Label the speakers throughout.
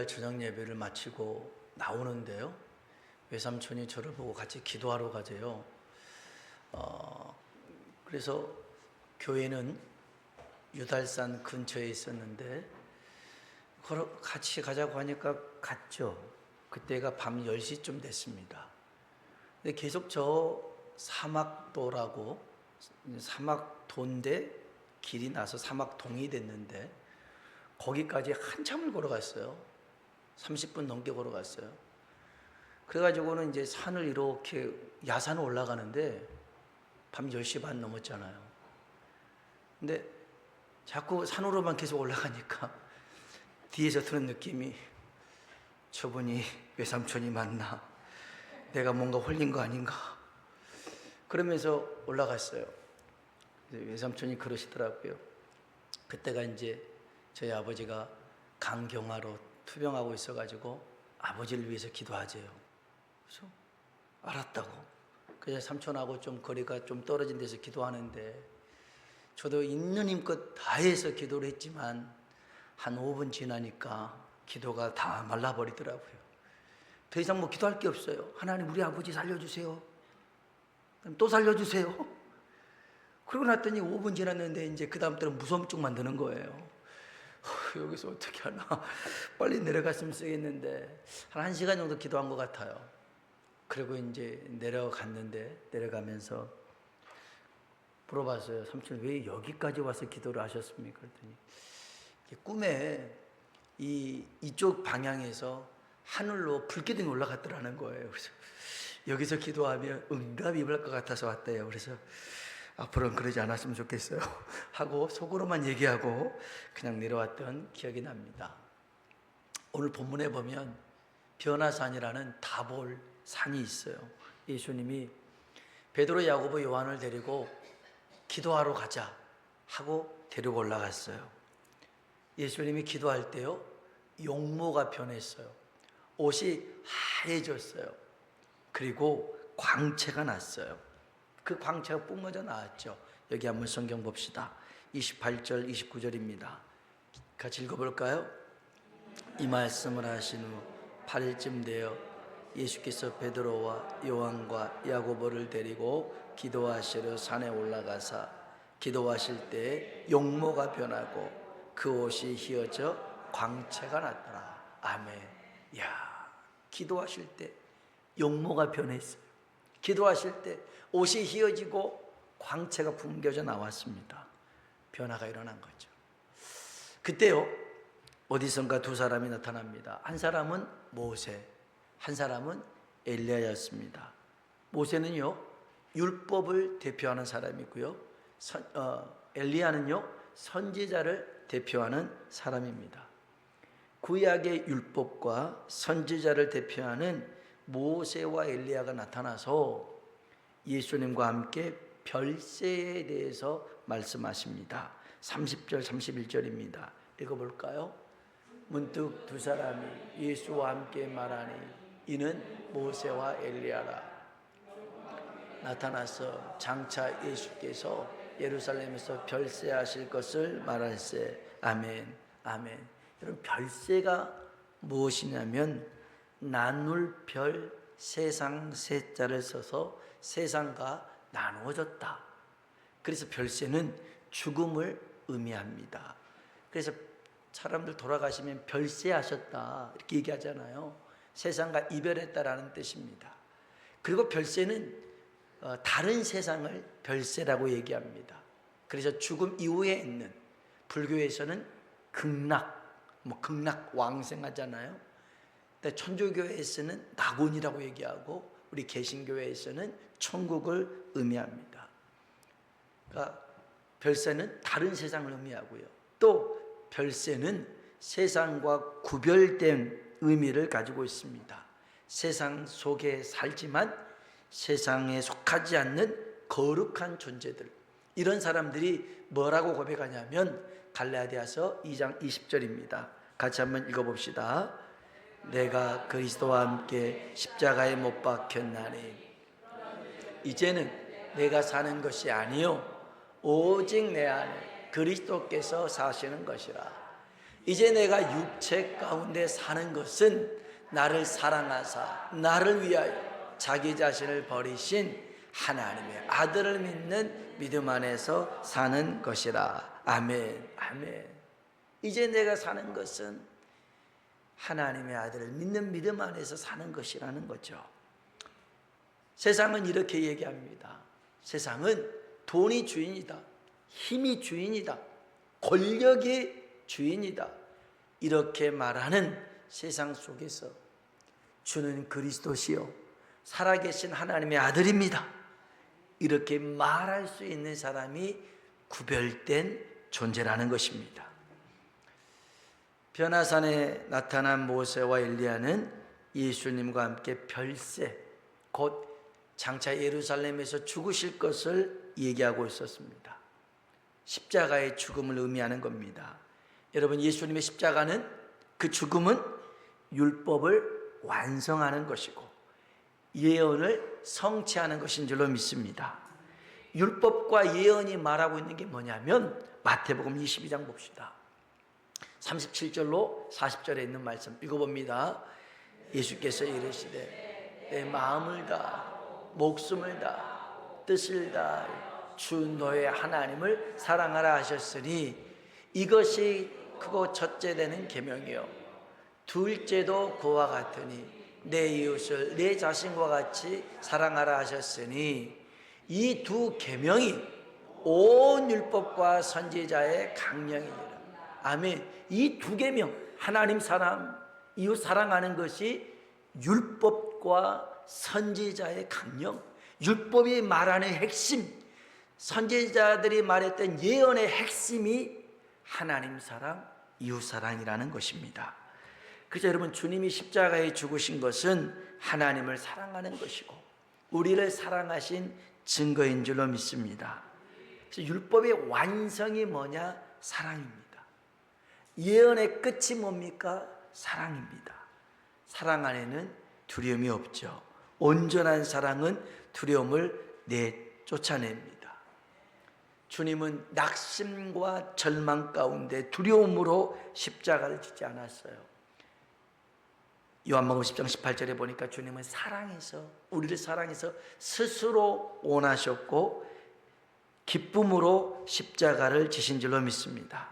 Speaker 1: 저녁 예배를 마치고 나오는데요. 외삼촌이 저를 보고 같이 기도하러 가재요. 그래서 교회는 유달산 근처에 있었는데 같이 가자고 하니까 갔죠. 그때가 밤 10시쯤 됐습니다. 근데 계속 저 사막도라고, 사막도인데 길이 나서 사막동이 됐는데 거기까지 한참을 걸어갔어요. 30분 넘게 걸어갔어요. 그래가지고는 이제 산을 이렇게 야산을 올라가는데 밤 10시 반 넘었잖아요. 근데 자꾸 산으로만 계속 올라가니까 뒤에서 드는 느낌이, 저분이 외삼촌이 맞나? 내가 뭔가 홀린 거 아닌가? 그러면서 올라갔어요. 외삼촌이 그러시더라고요. 그때가 이제 저희 아버지가 간경화로 투병하고 있어가지고 아버지를 위해서 기도하재요. 그래서 알았다고. 그래서 삼촌하고 좀 거리가 좀 떨어진 데서 기도하는데 저도 있는 힘껏 다해서 기도를 했지만 한 5분 지나니까 기도가 다 말라버리더라고요. 더 이상 뭐 기도할 게 없어요. 하나님, 우리 아버지 살려주세요. 또 살려주세요. 그러고 났더니 5분 지났는데 이제 그 다음 때는 무서움 쭉 만드는 거예요. 여기서 어떻게 하나, 빨리 내려갔으면 쓰겠는데 한 1시간 정도 기도한 것 같아요. 그리고 이제 내려갔는데, 내려가면서 물어봤어요. 삼촌, 왜 여기까지 와서 기도를 하셨습니까? 그랬더니 꿈에 이쪽 방향에서 하늘로 불기둥이 올라갔더라는 거예요. 그래서 여기서 기도하면 응답이 임할 것 같아서 왔대요. 그래서 앞으로는 그러지 않았으면 좋겠어요 하고 속으로만 얘기하고 그냥 내려왔던 기억이 납니다. 오늘 본문에 보면 변화산이라는 다볼 산이 있어요. 예수님이 베드로, 야고보, 요한을 데리고 기도하러 가자 하고 데리고 올라갔어요. 예수님이 기도할 때요, 용모가 변했어요. 옷이 하얘졌어요. 그리고 광채가 났어요. 그 광채가 뿜어져 나왔죠. 여기 한번 성경 봅시다. 28절 29절입니다 같이 읽어볼까요? 이 말씀을 하신 후 8일쯤 되어 예수께서 베드로와 요한과 야고보를 데리고 기도하시러 산에 올라가사 기도하실 때 용모가 변하고 그 옷이 휘어져 광채가 났더라. 아멘. 야, 기도하실 때 용모가 변했어요. 기도하실 때 옷이 휘어지고 광채가 풍겨져 나왔습니다. 변화가 일어난 거죠. 그때요, 어디선가 두 사람이 나타납니다. 한 사람은 모세, 한 사람은 엘리야였습니다. 모세는요, 율법을 대표하는 사람이고요, 엘리야는요, 선지자를 대표하는 사람입니다. 구약의 율법과 선지자를 대표하는 모세와 엘리야가 나타나서 예수님과 함께 별세에 대해서 말씀하십니다. 30절 31절입니다 읽어볼까요? 문득 두 사람이 예수와 함께 말하니 이는 모세와 엘리야라. 나타나서 장차 예수께서 예루살렘에서 별세하실 것을 말할세. 아멘. 아멘. 여러분, 별세가 무엇이냐면 나눌별 세상 세자를 써서 세상과 나누어졌다. 그래서 별세는 죽음을 의미합니다. 그래서 사람들 돌아가시면 별세하셨다 이렇게 얘기하잖아요. 세상과 이별했다라는 뜻입니다. 그리고 별세는 다른 세상을 별세라고 얘기합니다. 그래서 죽음 이후에 있는, 불교에서는 극락 왕생하잖아요. 천주교에서는 낙원이라고 얘기하고 우리 개신교회에서는 천국을 의미합니다. 그러니까 별세는 다른 세상을 의미하고요, 또 별세는 세상과 구별된 의미를 가지고 있습니다. 세상 속에 살지만 세상에 속하지 않는 거룩한 존재들, 이런 사람들이 뭐라고 고백하냐면 갈라디아서 2장 20절입니다 같이 한번 읽어봅시다. 내가 그리스도와 함께 십자가에 못 박혔나니 이제는 내가 사는 것이 아니요 오직 내 안에 그리스도께서 사시는 것이라. 이제 내가 육체 가운데 사는 것은 나를 사랑하사 나를 위하여 자기 자신을 버리신 하나님의 아들을 믿는 믿음 안에서 사는 것이라. 아멘. 아멘. 이제 내가 사는 것은 하나님의 아들을 믿는 믿음 안에서 사는 것이라는 거죠. 세상은 이렇게 얘기합니다. 세상은 돈이 주인이다, 힘이 주인이다, 권력이 주인이다, 이렇게 말하는 세상 속에서 주는 그리스도시요 살아계신 하나님의 아들입니다, 이렇게 말할 수 있는 사람이 구별된 존재라는 것입니다. 변화산에 나타난 모세와 엘리야는 예수님과 함께 별세, 곧 장차 예루살렘에서 죽으실 것을 얘기하고 있었습니다. 십자가의 죽음을 의미하는 겁니다. 여러분, 예수님의 십자가는, 그 죽음은 율법을 완성하는 것이고 예언을 성취하는 것인 줄로 믿습니다. 율법과 예언이 말하고 있는 게 뭐냐면 마태복음 22장 봅시다. 37절로 40절에 있는 말씀 읽어봅니다. 예수께서 이르시되 내 마음을 다 목숨을 다 뜻을 다 주 너의 하나님을 사랑하라 하셨으니 이것이 크고 첫째 되는 계명이요 둘째도 그와 같으니 내 이웃을 내 자신과 같이 사랑하라 하셨으니 이 두 계명이 온 율법과 선지자의 강령이니라. 아멘. 이 두 계명, 하나님 사랑, 이웃 사랑하는 것이 율법과 선지자의 강령, 율법이 말하는 핵심, 선지자들이 말했던 예언의 핵심이 하나님 사랑, 이웃 사랑이라는 것입니다. 그래서 여러분, 주님이 십자가에 죽으신 것은 하나님을 사랑하는 것이고 우리를 사랑하신 증거인 줄로 믿습니다. 그래서 율법의 완성이 뭐냐? 사랑입니다. 예언의 끝이 뭡니까? 사랑입니다. 사랑 안에는 두려움이 없죠. 온전한 사랑은 두려움을 내쫓아냅니다. 주님은 낙심과 절망 가운데 두려움으로 십자가를 지지 않았어요. 요한복음 10장 18절에 보니까 주님은 사랑해서, 우리를 사랑해서 스스로 원하셨고 기쁨으로 십자가를 지신 줄로 믿습니다.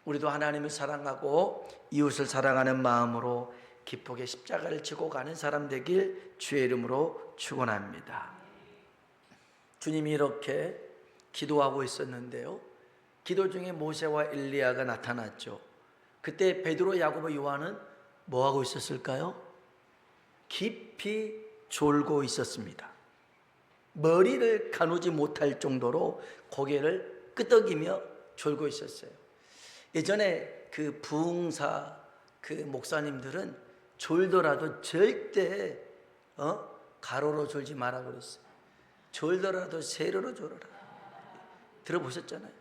Speaker 1: 우리도 하나님을 사랑하고 이웃을 사랑하는 마음으로 기쁘게 십자가를 지고 가는 사람 되길 주의 이름으로 축원합니다. 주님이 이렇게 기도하고 있었는데요, 기도 중에 모세와 엘리야가 나타났죠. 그때 베드로, 야고보, 요한은 뭐하고 있었을까요? 깊이 졸고 있었습니다. 머리를 가누지 못할 정도로 고개를 끄덕이며 졸고 있었어요. 예전에 그 부흥사 그 목사님들은 졸더라도 절대 가로로 졸지 마라 그랬어요. 졸더라도 세로로 졸어라. 들어보셨잖아요.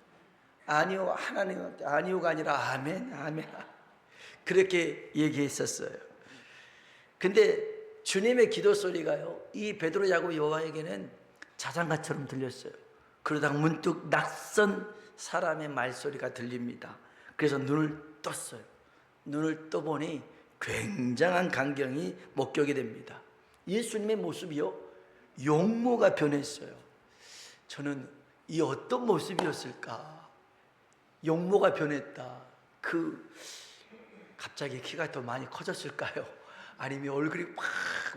Speaker 1: 아니요, 하나님한테 아니요가 아니라 아멘, 아멘, 그렇게 얘기했었어요. 근데 주님의 기도 소리가요, 이 베드로, 야고보, 요한에게는 자장가처럼 들렸어요. 그러다가 문득 낯선 사람의 말소리가 들립니다. 그래서 눈을 떴어요. 눈을 떠보니 굉장한 광경이 목격이 됩니다. 예수님의 모습이요, 용모가 변했어요. 저는 이 어떤 모습이었을까? 용모가 변했다. 갑자기 키가 더 많이 커졌을까요? 아니면 얼굴이 막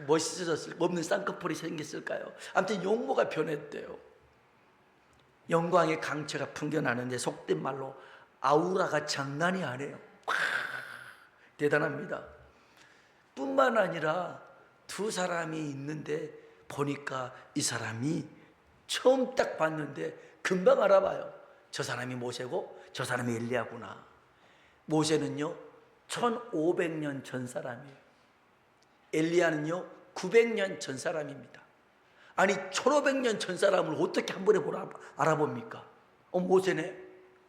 Speaker 1: 멋있어졌을까요? 없는 쌍꺼풀이 생겼을까요? 아무튼 용모가 변했대요. 영광의 강체가 풍겨나는데 속된 말로 아우라가 장난이 아니에요. 대단합니다. 뿐만 아니라 두 사람이 있는데 보니까 이 사람이 처음 딱 봤는데 금방 알아봐요. 저 사람이 모세고 저 사람이 엘리야구나. 모세는요 1500년 전 사람이에요. 엘리야는요 900년 전 사람입니다. 아니 1500년 전 사람을 어떻게 한 번에 알아봅니까? 모세네,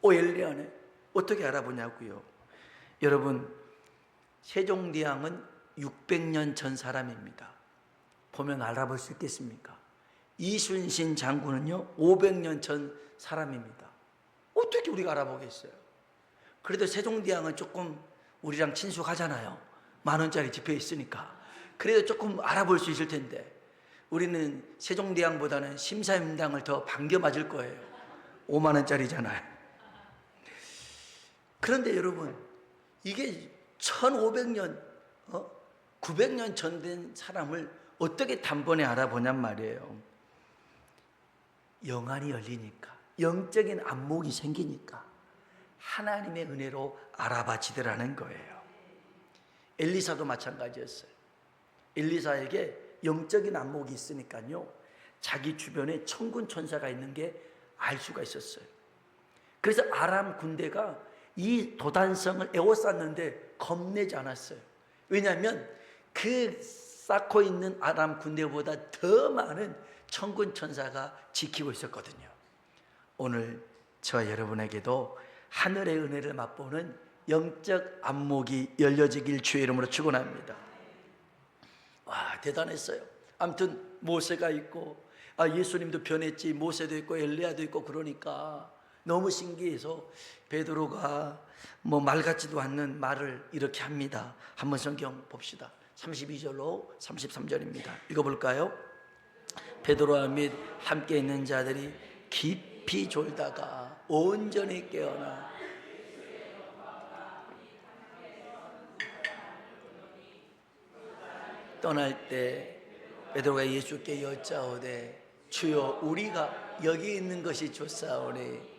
Speaker 1: 엘리야네, 어떻게 알아보냐고요. 여러분, 세종대왕은 600년 전 사람입니다. 보면 알아볼 수 있겠습니까? 이순신 장군은요 500년 전 사람입니다. 어떻게 우리가 알아보겠어요? 그래도 세종대왕은 조금 우리랑 친숙하잖아요. 10,000원짜리 지폐 있으니까. 그래도 조금 알아볼 수 있을 텐데 우리는 세종대왕보다는 심사임당을 더 반겨 맞을 거예요. 50,000원짜리잖아요. 그런데 여러분, 이게 1500년, 900년 전 된 사람을 어떻게 단번에 알아보냔 말이에요. 영안이 열리니까, 영적인 안목이 생기니까 하나님의 은혜로 알아봐지더라는 거예요. 엘리사도 마찬가지였어요. 엘리사에게 영적인 안목이 있으니까요, 자기 주변에 천군 천사가 있는 게 알 수가 있었어요. 그래서 아람 군대가 이 도단성을 에워쌌는데 겁내지 않았어요. 왜냐하면 그 쌓고 있는 아람 군대보다 더 많은 천군 천사가 지키고 있었거든요. 오늘 저와 여러분에게도 하늘의 은혜를 맛보는 영적 안목이 열려지길 주의 이름으로 축원합니다. 와, 대단했어요. 아무튼 모세가 있고, 예수님도 변했지, 모세도 있고 엘리야도 있고, 그러니까 너무 신기해서 베드로가 뭐 말 같지도 않는 말을 이렇게 합니다. 한번 성경 봅시다. 32절로 33절입니다. 읽어볼까요? 베드로와 및 함께 있는 자들이 깊이 졸다가 온전히 깨어나 떠날 때 베드로가 예수께 여짜오되 주여, 우리가 여기 있는 것이 좋사오니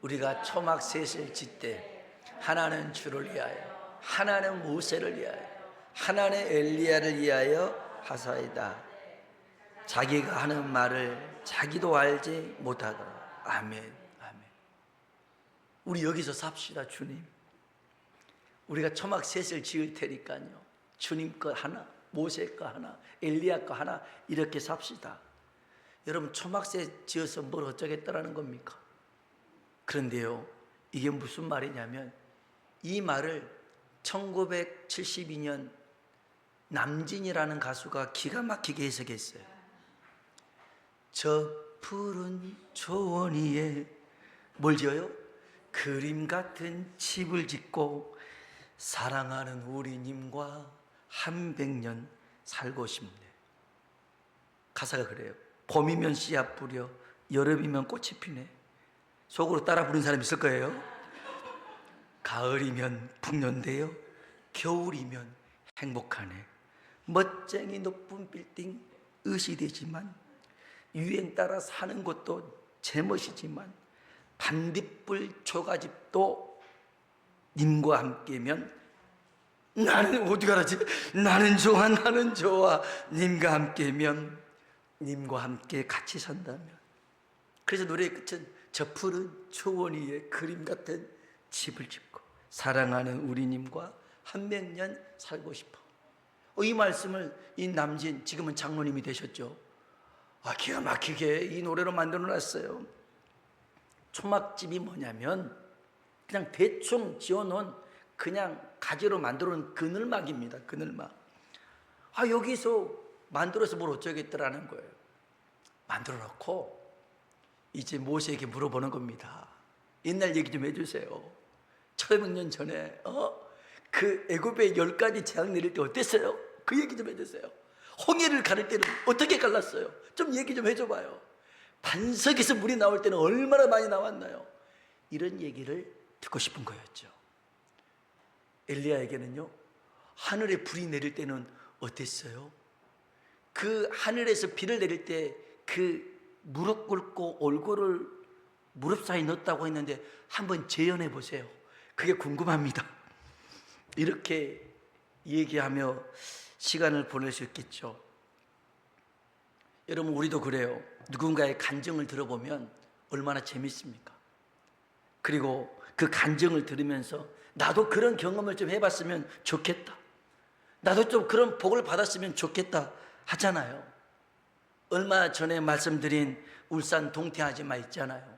Speaker 1: 우리가 초막 셋을 짓되 하나는 주를 위하여, 하나는 모세를 위하여, 하나는 엘리야를 위하여 하사이다. 자기가 하는 말을 자기도 알지 못하더라. 아멘, 아멘. 우리 여기서 삽시다. 주님, 우리가 초막 셋을 지을 테니까요, 주님 거 하나, 모세 거 하나, 엘리야 거 하나, 이렇게 삽시다. 여러분, 초막셋 지어서 뭘 어쩌겠다라는 겁니까? 그런데요, 이게 무슨 말이냐면, 이 말을 1972년 남진이라는 가수가 기가 막히게 해석했어요. 저 푸른 초원 위에 뭘 지어요? 그림 같은 집을 짓고 사랑하는 우리님과 100년 살고 싶네. 가사가 그래요. 봄이면 씨앗 뿌려, 여름이면 꽃이 피네. 속으로 따라 부른 사람 있을 거예요. 가을이면 풍년되어, 겨울이면 행복하네. 멋쟁이 높은 빌딩 의시되지만, 유행 따라 사는 것도 제멋이지만, 반딧불 초가집도 님과 함께면, 나는 어디 가라지? 나는 좋아, 나는 좋아. 님과 함께면, 님과 함께 같이 산다면. 그래서 노래의 끝은 저 푸른 초원 위에 그림 같은 집을 짓고 사랑하는 우리님과 100년 살고 싶어. 이 말씀을 이 남진, 지금은 장로님이 되셨죠. 기가 막히게 이 노래로 만들어 놨어요. 초막집이 뭐냐면 그냥 대충 지어놓은 그냥 가지로 만들어 놓은 그늘막입니다. 그늘막. 여기서 만들어서 뭘 어쩌겠더라는 거예요. 만들어 놓고 이제 모세에게 물어보는 겁니다. 옛날 얘기 좀 해주세요. 1500년 전에 그 애굽에 10가지 재앙 내릴 때 어땠어요? 그 얘기 좀 해주세요. 홍해를 가를 때는 어떻게 갈랐어요? 좀 얘기 좀 해줘봐요. 반석에서 물이 나올 때는 얼마나 많이 나왔나요? 이런 얘기를 듣고 싶은 거였죠. 엘리야에게는요, 하늘에 불이 내릴 때는 어땠어요? 그 하늘에서 비를 내릴 때 그 무릎 꿇고 얼굴을 무릎 사이 넣었다고 했는데 한번 재현해 보세요. 그게 궁금합니다. 이렇게 얘기하며 시간을 보낼 수 있겠죠. 여러분, 우리도 그래요. 누군가의 간증을 들어보면 얼마나 재밌습니까? 그리고 그 간증을 들으면서 나도 그런 경험을 좀 해봤으면 좋겠다, 나도 좀 그런 복을 받았으면 좋겠다 하잖아요. 얼마 전에 말씀드린 울산 동태 아줌마 있잖아요.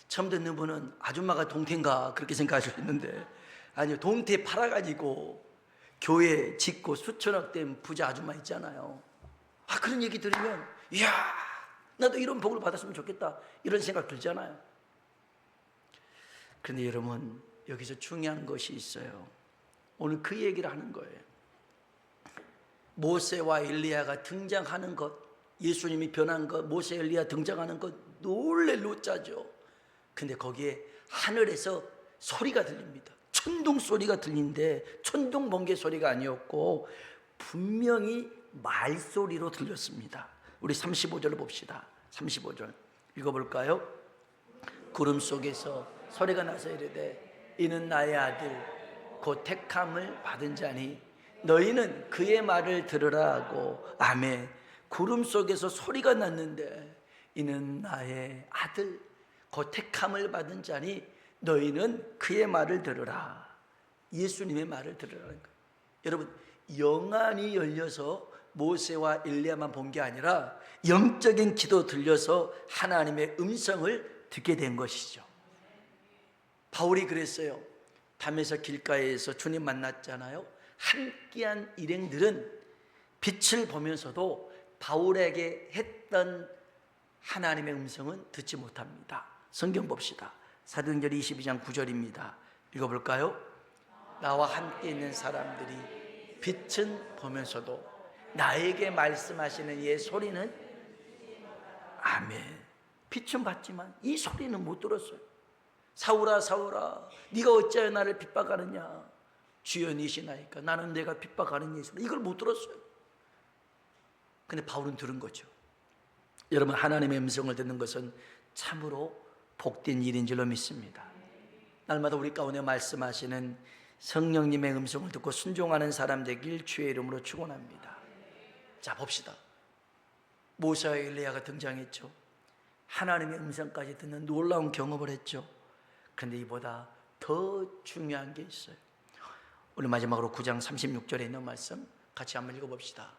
Speaker 1: 처음 듣는 분은 아줌마가 동태인가 그렇게 생각하실 수 있는데, 아니요, 동태 팔아가지고 교회 짓고 수천억 된 부자 아줌마 있잖아요. 그런 얘기 들으면 이야, 나도 이런 복을 받았으면 좋겠다, 이런 생각 들잖아요. 그런데 여러분, 여기서 중요한 것이 있어요. 오늘 그 얘기를 하는 거예요. 모세와 엘리야가 등장하는 것, 예수님이 변한 것, 모세 엘리야 등장하는 것 놀래 노짜죠. 근데 거기에 하늘에서 소리가 들립니다. 천둥 소리가 들리는데 천둥 번개 소리가 아니었고 분명히 말소리로 들렸습니다. 우리 35절을 봅시다. 35절 읽어볼까요? 구름 속에서 소리가 나서 이르되 이는 나의 아들 곧 택함을 받은 자니 너희는 그의 말을 들으라 하고. 아멘. 구름 속에서 소리가 났는데 이는 나의 아들 곧 택함을 받은 자니 너희는 그의 말을 들으라. 예수님의 말을 들으라는 거예요. 여러분, 영안이 열려서 모세와 엘리야만 본 게 아니라 영적인 귀도 들려서 하나님의 음성을 듣게 된 것이죠. 바울이 그랬어요. 담에서 길가에서 주님 만났잖아요. 함께한 일행들은 빛을 보면서도 바울에게 했던 하나님의 음성은 듣지 못합니다. 성경 봅시다. 사도행전 22장 9절입니다. 읽어볼까요? 나와 함께 있는 사람들이 빛은 보면서도 나에게 말씀하시는 이 소리는, 아멘. 빛은 봤지만 이 소리는 못 들었어요. 사울아 사울아 네가 어찌하여 나를 핍박하느냐. 주여 니시나이까 나는 내가 핍박하는 예수. 이걸 못 들었어요. 근데 바울은 들은 거죠. 여러분, 하나님의 음성을 듣는 것은 참으로 복된 일인 줄로 믿습니다. 날마다 우리 가운데 말씀하시는 성령님의 음성을 듣고 순종하는 사람 되길 주의 이름으로 축원합니다. 자, 봅시다. 모세와 엘리야가 등장했죠. 하나님의 음성까지 듣는 놀라운 경험을 했죠. 그런데 이보다 더 중요한 게 있어요. 오늘 마지막으로 9장 36절에 있는 말씀 같이 한번 읽어봅시다.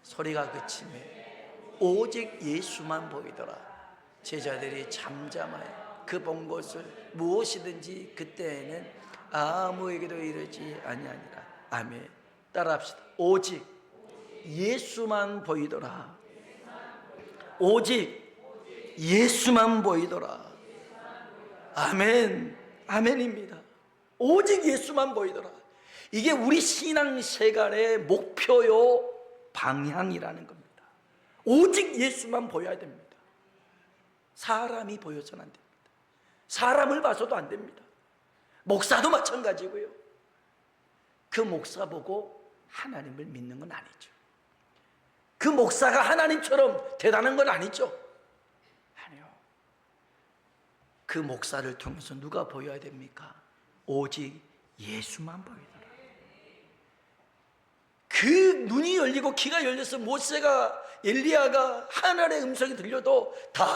Speaker 1: 소리가 그치매 오직 예수만 보이더라. 제자들이 잠잠하여 그 본 것을 무엇이든지 그때에는 아무에게도 이르지 아니하니라. 아멘. 따라합시다. 오직 예수만 보이더라. 오직 예수만 보이더라. 아멘. 아멘입니다. 오직 예수만 보이더라. 이게 우리 신앙 생활의 목표요 방향이라는 겁니다. 오직 예수만 보여야 됩니다. 사람이 보여서는 안 됩니다. 사람을 봐서도 안 됩니다. 목사도 마찬가지고요. 그 목사 보고 하나님을 믿는 건 아니죠. 그 목사가 하나님처럼 대단한 건 아니죠. 아니요. 그 목사를 통해서 누가 보여야 됩니까? 오직 예수만 보이더라. 그 눈이 열리고 귀가 열려서 모세가 엘리야가 하늘의 음성이 들려도 다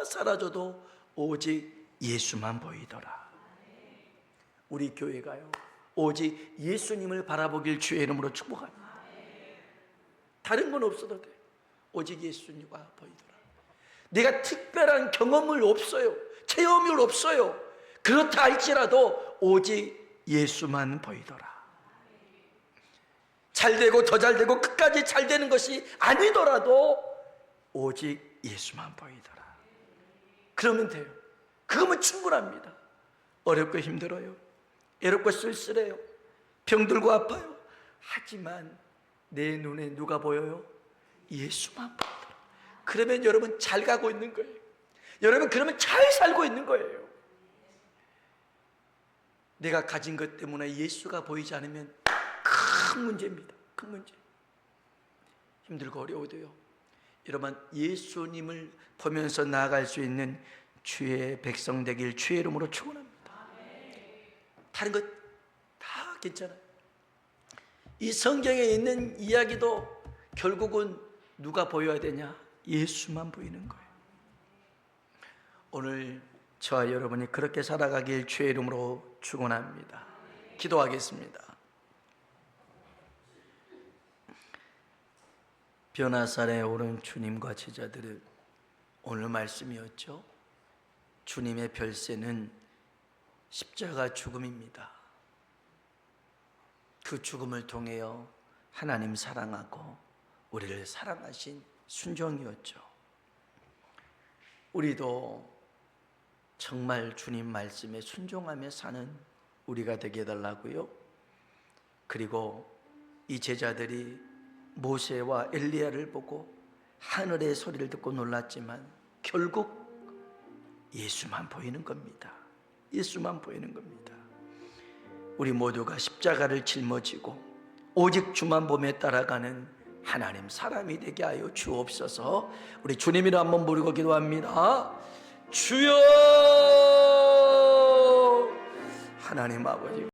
Speaker 1: 사라져도 오직 예수만 보이더라. 우리 교회가요 오직 예수님을 바라보길 주의 이름으로 축복합니다. 다른 건 없어도 돼. 오직 예수님과 보이더라. 내가 특별한 경험을 없어요. 체험을 없어요. 그렇다 할지라도 오직 예수만 보이더라. 잘되고 더 잘되고 끝까지 잘되는 것이 아니더라도 오직 예수만 보이더라. 그러면 돼요. 그거면 충분합니다. 어렵고 힘들어요. 외롭고 쓸쓸해요. 병들고 아파요. 하지만 내 눈에 누가 보여요? 예수만 보이더라. 그러면 여러분 잘 가고 있는 거예요. 여러분 그러면 잘 살고 있는 거예요. 내가 가진 것 때문에 예수가 보이지 않으면 큰 문제입니다. 큰 문제. 힘들고 어려워도요 여러분 예수님을 보면서 나아갈 수 있는 주의 백성 되길 주의 이름으로 축원합니다. 다른 것 다 괜찮아요. 이 성경에 있는 이야기도 결국은 누가 보여야 되냐? 예수만 보이는 거예요. 오늘 저와 여러분이 그렇게 살아가길 주의 이름으로 축원합니다. 기도하겠습니다. 변화산에 오른 주님과 제자들은 오늘 말씀이었죠. 주님의 별세는 십자가 죽음입니다. 그 죽음을 통하여 하나님 사랑하고 우리를 사랑하신 순종이었죠. 우리도 정말 주님 말씀에 순종하며 사는 우리가 되게 해달라고요. 그리고 이 제자들이 모세와 엘리야를 보고 하늘의 소리를 듣고 놀랐지만 결국 예수만 보이는 겁니다. 예수만 보이는 겁니다. 우리 모두가 십자가를 짊어지고 오직 주만 보며 따라가는 하나님 사람이 되게 하여 주옵소서. 우리 주님이라 한번 부르고 기도합니다. 주여! 하나님 아버지,